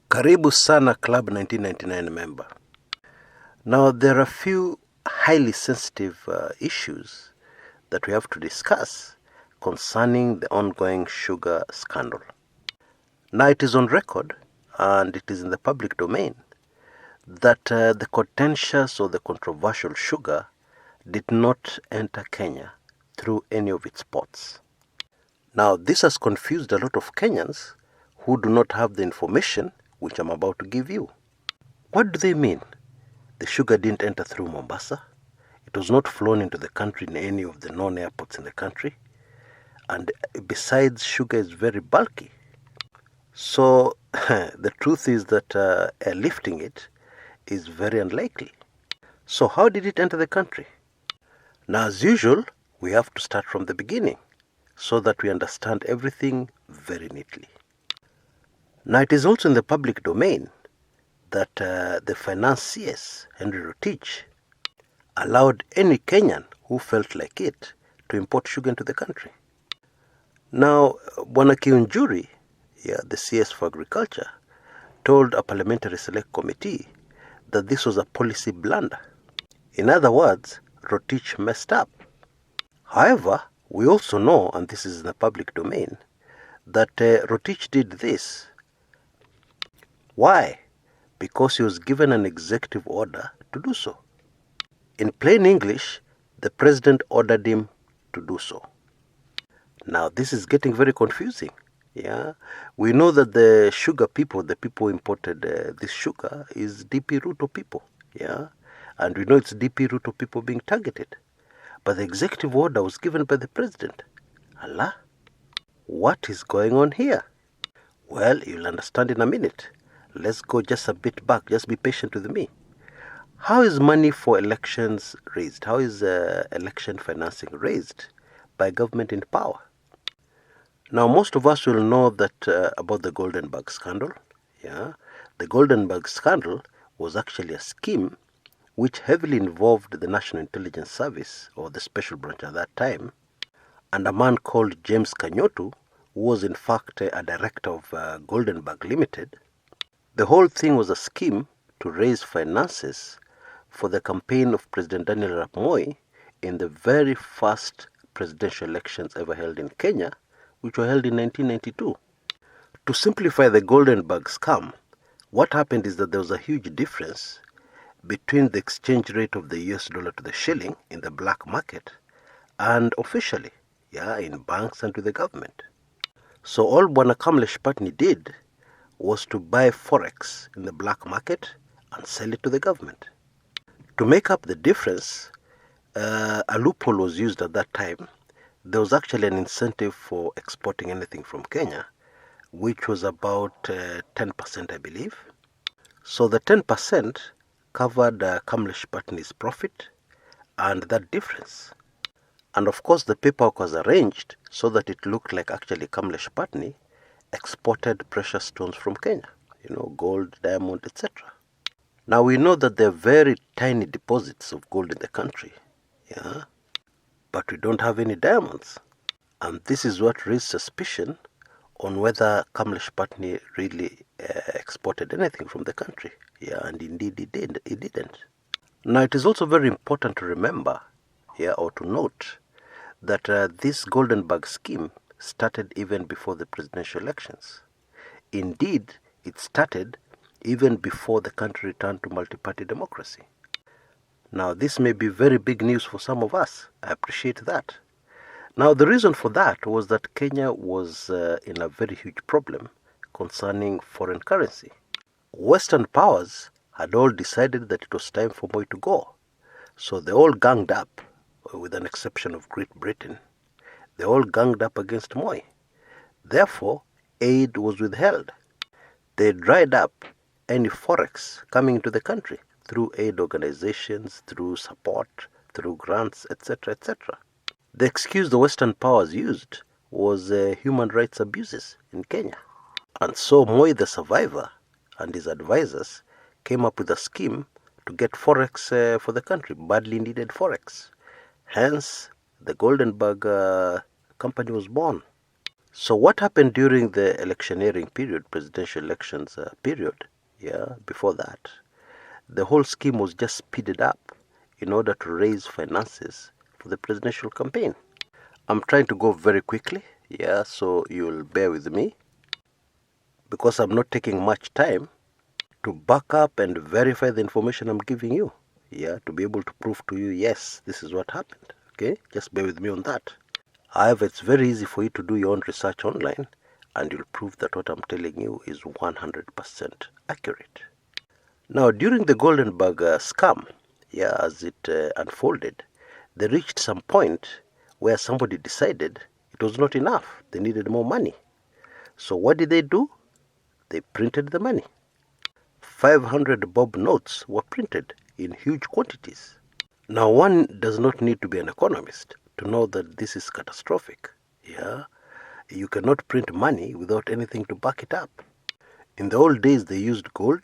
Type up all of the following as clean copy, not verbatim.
Karibu Sana Club 1999 member. Now, there are a few highly sensitive issues that we have to discuss concerning the ongoing sugar scandal. Now, it is on record and it is in the public domain that the contentious or the controversial sugar did not enter Kenya through any of its ports. Now, this has confused a lot of Kenyans who do not have the information which I'm about to give you. What do they mean? The sugar didn't enter through Mombasa. It was not flown into the country in any of the known airports in the country. And besides, sugar is very bulky. So the truth is that airlifting it is very unlikely. So how did it enter the country? Now, as usual, we have to start from the beginning so that we understand everything very neatly. Now, it is also in the public domain that the financiers, Henry Rotich, allowed any Kenyan who felt like it to import sugar into the country. Now, Bwana Kiunjuri, the CS for Agriculture, told a parliamentary select committee that this was a policy blunder. In other words, Rotich messed up. However, we also know, and this is in the public domain, that Rotich did this. Why? Because he was given an executive order to do so. In plain English, the president ordered him to do so. Now, this is getting very confusing. We know that the sugar people, the people who imported this sugar, is DP Ruto people. And we know it's DP Ruto people being targeted. But the executive order was given by the president. Allah, what is going on here? Well, you'll understand in a minute. Let's go just a bit back. Just be patient with me. How is money for elections raised? How is election financing raised? By government in power. Now, most of us will know that about the Goldenberg scandal. The Goldenberg scandal was actually a scheme which heavily involved the National Intelligence Service, or the special branch at that time, and a man called James Kanyotu, who was in fact a director of Goldenberg Limited. The whole thing was a scheme to raise finances for the campaign of President Daniel Arap Moi in the very first presidential elections ever held in Kenya, which were held in 1992. To simplify the Goldenberg scam, what happened is that there was a huge difference between the exchange rate of the US dollar to the shilling in the black market and officially, in banks and to the government. So all Bwana Kamlesh Patni did was to buy forex in the black market and sell it to the government. To make up the difference, a loophole was used at that time. There was actually an incentive for exporting anything from Kenya, which was about 10%, I believe. So the 10% covered Kamlesh Patni's profit and that difference. And of course, the paperwork was arranged so that it looked like actually Kamlesh Patni exported precious stones from Kenya, gold, diamond, etc. Now, we know that there are very tiny deposits of gold in the country, but we don't have any diamonds. And this is what raised suspicion on whether Kamlesh Patni really exported anything from the country. And indeed he didn't. Now, it is also very important to remember or to note that this Goldenberg scheme started even before the presidential elections. Indeed, it started even before the country returned to multi-party democracy. Now, this may be very big news for some of us. I appreciate that. Now, the reason for that was that Kenya was in a very huge problem concerning foreign currency. Western powers had all decided that it was time for Moi to go. So they all ganged up, with an exception of Great Britain. They all ganged up against Moi. Therefore, aid was withheld. They dried up any forex coming into the country through aid organizations, through support, through grants, etc., etc. The excuse the Western powers used was human rights abuses in Kenya. And so Moi, the survivor, and his advisors came up with a scheme to get forex for the country, badly needed forex. Hence, the Goldenberg company was born. So what happened during the electioneering period, presidential elections period, before that, the whole scheme was just speeded up in order to raise finances for the presidential campaign. I'm trying to go very quickly, so you'll bear with me because I'm not taking much time to back up and verify the information I'm giving you, to be able to prove to you, yes, this is what happened, okay? Just bear with me on that. However, it's very easy for you to do your own research online and you'll prove that what I'm telling you is 100% accurate. Now, during the Goldenberg scam, as it unfolded, they reached some point where somebody decided it was not enough. They needed more money. So what did they do? They printed the money. 500 bob notes were printed in huge quantities. Now, one does not need to be an economist to know that this is catastrophic. You cannot print money without anything to back it up. In the old days, they used gold,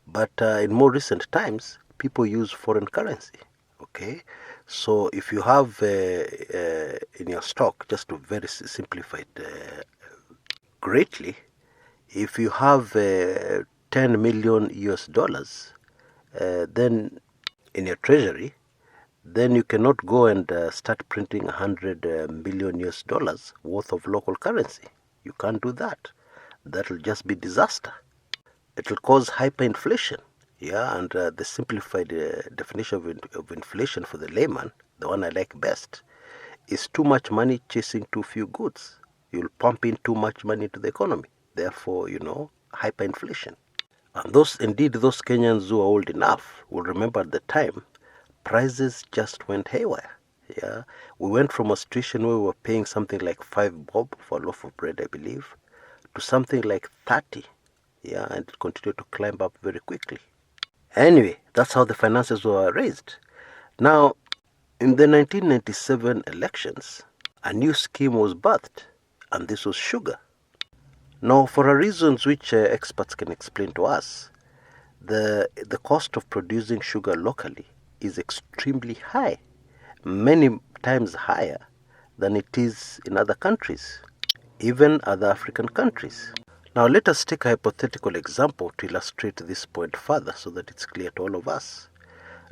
but in more recent times, people use foreign currency. Okay, so if you have in your stock, just to very simplify it greatly, if you have 10 million US dollars, then in your treasury, then you cannot go and start printing 100 million US dollars worth of local currency. You can't do that. That will just be disaster. It will cause hyperinflation. And the simplified definition of inflation for the layman, the one I like best, is too much money chasing too few goods. You'll pump in too much money into the economy. Therefore, hyperinflation. And those Kenyans who are old enough will remember at the time, prices just went haywire. We went from a situation where we were paying something like 5 bob for a loaf of bread, I believe, to something like 30. And it continued to climb up very quickly. Anyway, that's how the finances were raised. Now, in the 1997 elections, a new scheme was birthed, and this was sugar. Now, for reasons which experts can explain to us, the cost of producing sugar locally is extremely high, many times higher than it is in other countries, even other African countries. Now let us take a hypothetical example to illustrate this point further so that it's clear to all of us.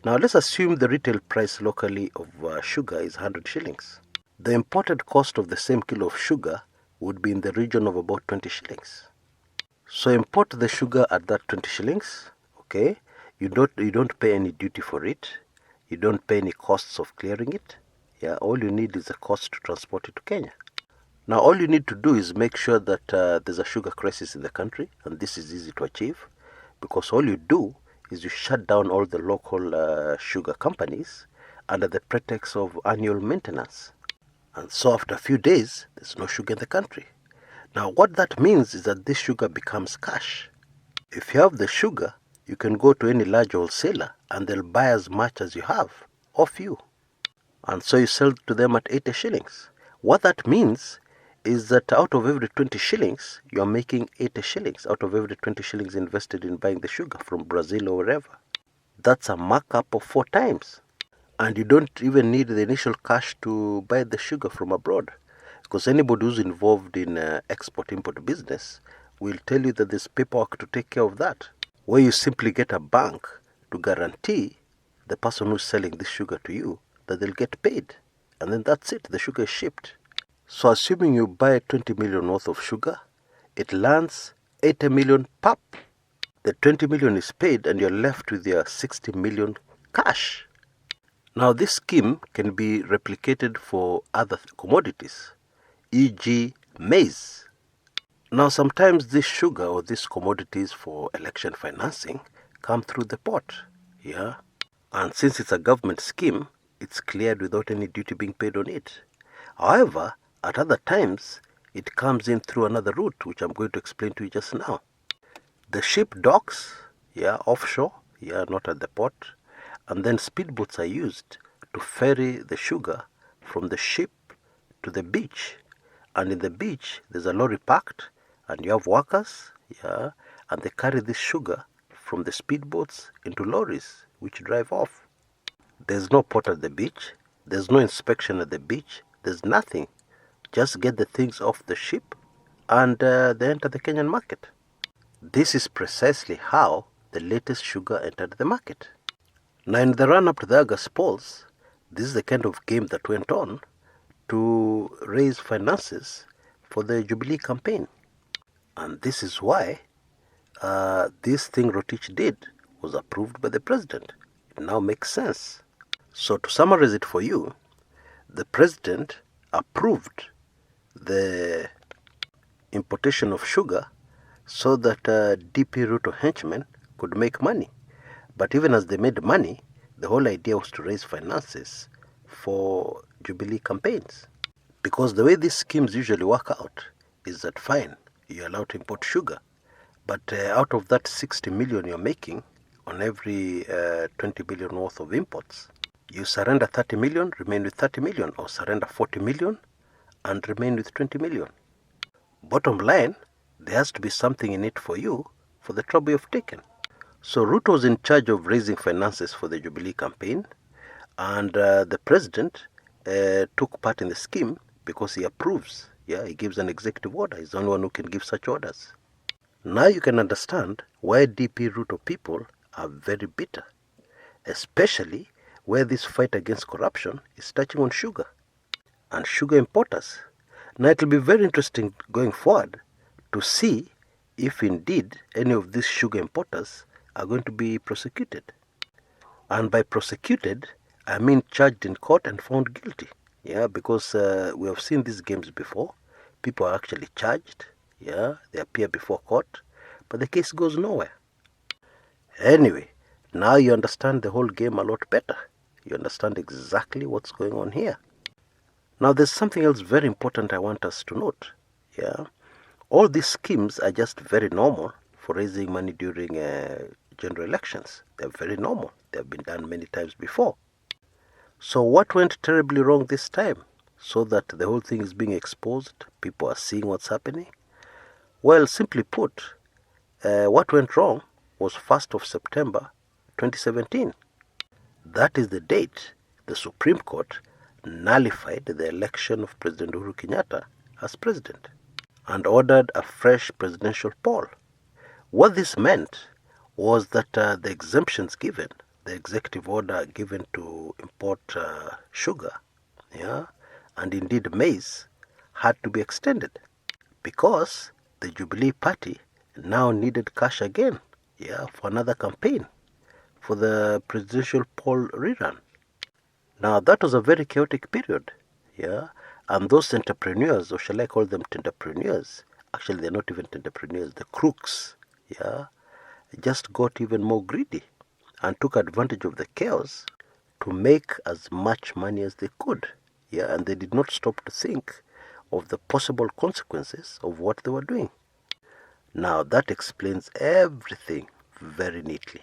Now let's assume the retail price locally of sugar is 100 shillings. The imported cost of the same kilo of sugar would be in the region of about 20 shillings. So import the sugar at that 20 shillings, okay? You don't pay any duty for it. You don't pay any costs of clearing it. All you need is a cost to transport it to Kenya. Now, all you need to do is make sure that there's a sugar crisis in the country, and this is easy to achieve, because all you do is you shut down all the local sugar companies under the pretext of annual maintenance. And so after a few days, there's no sugar in the country. Now, what that means is that this sugar becomes cash. If you have the sugar, you can go to any large wholesaler, and they'll buy as much as you have off you. And so you sell to them at 80 shillings. What that means is that out of every 20 shillings, you're making 80 shillings out of every 20 shillings invested in buying the sugar from Brazil or wherever. That's a markup of 4 times. And you don't even need the initial cash to buy the sugar from abroad. Because anybody who's involved in export-import business will tell you that there's paperwork to take care of that, where you simply get a bank to guarantee the person who's selling this sugar to you that they'll get paid. And then that's it, the sugar is shipped. So assuming you buy 20 million worth of sugar, it lands 80 million pop. The 20 million is paid and you're left with your 60 million cash. Now this scheme can be replicated for other commodities, e.g. maize. Now sometimes this sugar or these commodities for election financing come through the port, and since it's a government scheme, it's cleared without any duty being paid on it. However, at other times, it comes in through another route, which I'm going to explain to you just now. The ship docks, offshore, not at the port, and then speedboats are used to ferry the sugar from the ship to the beach. And in the beach, there's a lorry parked, and you have workers, and they carry this sugar from the speedboats into lorries, which drive off. There's no port at the beach, there's no inspection at the beach, there's nothing. just get the things off the ship and they enter the Kenyan market. This is precisely how the latest sugar entered the market. Now, in the run-up to the August polls, this is the kind of game that went on to raise finances for the Jubilee campaign. And this is why this thing Rotich did was approved by the president. It now makes sense. So to summarize it for you, the president approved the importation of sugar so that DP Ruto henchmen could make money. But even as they made money, the whole idea was to raise finances for Jubilee campaigns. Because the way these schemes usually work out is that fine, you're allowed to import sugar, but out of that 60 million you're making on every 20 billion worth of imports, you surrender 30 million, remain with 30 million, or surrender 40 million and remain with 20 million. Bottom line, there has to be something in it for you for the trouble you've taken. So Ruto was in charge of raising finances for the Jubilee campaign, and the president took part in the scheme because he approves. Yeah, he gives an executive order. He's the only one who can give such orders. Now you can understand why DP Ruto people are very bitter, especially where this fight against corruption is touching on sugar and sugar importers. Now it will be very interesting going forward to see if indeed any of these sugar importers are going to be prosecuted. And by prosecuted, I mean charged in court and found guilty. Yeah, because we have seen these games before. People are actually charged. Yeah, they appear before court, but the case goes nowhere. Anyway, now you understand the whole game a lot better. You understand exactly what's going on here. Now there's something else very important I want us to note. Yeah, all these schemes are just very normal for raising money during general elections. They're very normal. They've been done many times before. So what went terribly wrong this time so that the whole thing is being exposed? People are seeing what's happening. Well, simply put, what went wrong was 1st of September 2017. That is the date the Supreme Court nullified the election of President Uhuru Kenyatta as president and ordered a fresh presidential poll. What this meant was that the exemptions given, the executive order given to import sugar, yeah, and indeed maize, had to be extended because the Jubilee Party now needed cash again, yeah, for another campaign, for the presidential poll rerun. Now that was a very chaotic period, yeah, and those entrepreneurs, or shall I call them entrepreneurs? Actually, they're not even entrepreneurs, the crooks, yeah, just got even more greedy and took advantage of the chaos to make as much money as they could. Yeah, and they did not stop to think of the possible consequences of what they were doing. Now that explains everything very neatly.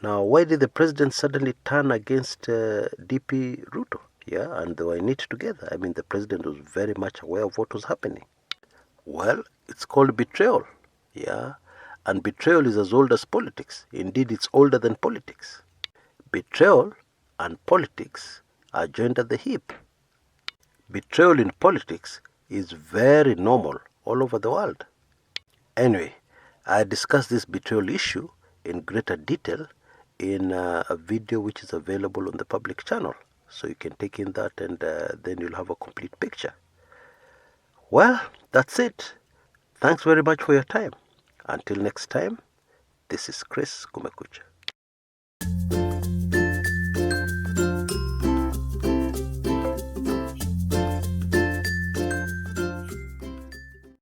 Now, why did the president suddenly turn against DP Ruto? Yeah, and they were in it together. I mean, the president was very much aware of what was happening. Well, it's called betrayal. Yeah, and betrayal is as old as politics. Indeed, it's older than politics. Betrayal and politics are joined at the hip. Betrayal in politics is very normal all over the world. Anyway, I discussed this betrayal issue in greater detail in a video which is available on the public channel. So you can take in that and then you'll have a complete picture. Well, that's it. Thanks very much for your time. Until next time, this is Chris Kumekucha.